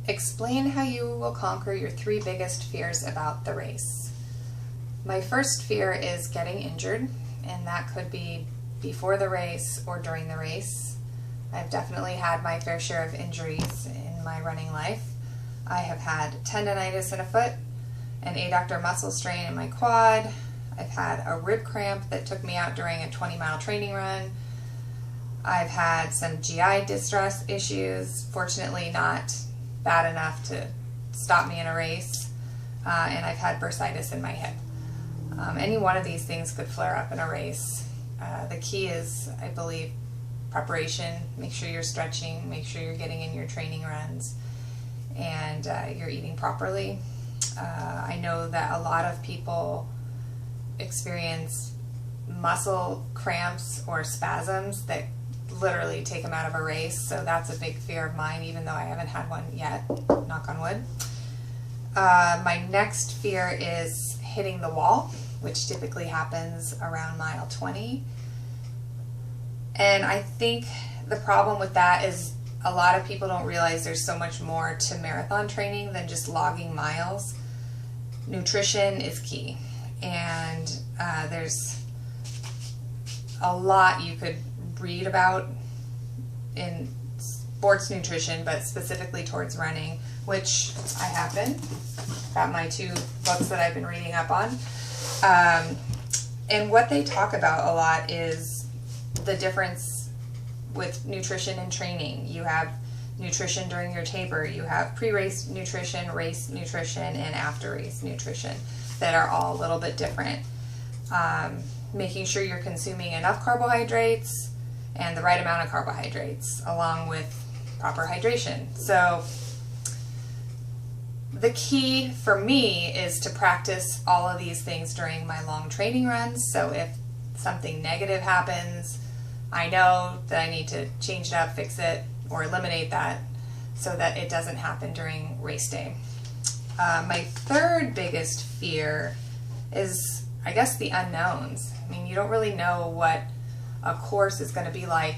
Explain how you will conquer your 3 biggest fears about the race. My first fear is getting injured, and that could be before the race or during the race. I've definitely had my fair share of injuries in my running life. I have had tendonitis in a foot, an adductor muscle strain in my quad. I've had a rib cramp that took me out during a 20-mile training run. I've had some GI distress issues, fortunately not bad enough to stop me in a race, and I've had bursitis in my hip. Any one of these things could flare up in a race. The key is, I believe, preparation. Make sure you're stretching, make sure you're getting in your training runs, and you're eating properly. I know that a lot of people experience muscle cramps or spasms that literally take them out of a race, so that's a big fear of mine, even though I haven't had one yet, knock on wood. My next fear is hitting the wall, which typically happens around mile 20. And I think the problem with that is a lot of people don't realize there's so much more to marathon training than just logging miles. Nutrition is key, and there's a lot you could read about in sports nutrition, but specifically towards running, which I have been. Got my 2 books that I've been reading up on. And what they talk about a lot is the difference with nutrition and training. You have nutrition during your taper, you have pre-race nutrition, race nutrition, and after-race nutrition that are all a little bit different. Making sure you're consuming enough carbohydrates and the right amount of carbohydrates, along with proper hydration. So the key for me is to practice all of these things during my long training runs. So if something negative happens, I know that I need to change it up, fix it, or eliminate that so that it doesn't happen during race day. My third biggest fear is, I guess, the unknowns. I mean, you don't really know what a course is going to be like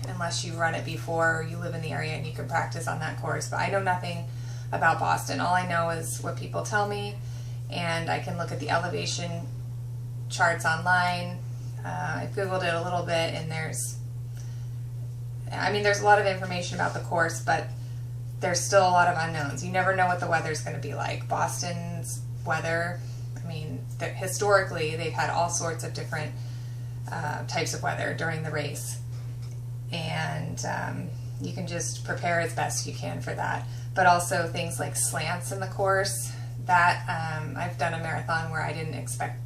unless you've run it before or you live in the area and you can practice on that course. But I know nothing about Boston. All I know is what people tell me, and I can look at the elevation charts online. I've Googled it a little bit, and there's a lot of information about the course, but there's still a lot of unknowns. You never know what the weather's going to be like. Boston's weather, I mean, historically they've had all sorts of different types of weather during the race, and you can just prepare as best you can for that. But also things like slants in the course. That I've done a marathon where I didn't expect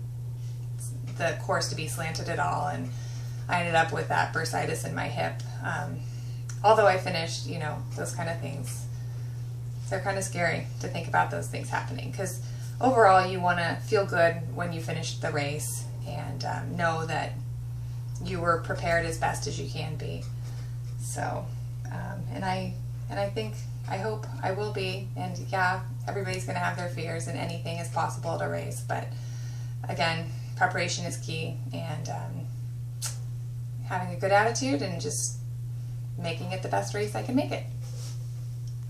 the course to be slanted at all, and I ended up with that bursitis in my hip. Although I finished, those kind of things. They're kind of scary to think about those things happening, because overall you want to feel good when you finish the race and know that you were prepared as best as you can be. So, I hope I will be, and yeah, everybody's going to have their fears, and anything is possible at a race, but again, preparation is key, and having a good attitude and just making it the best race I can make it.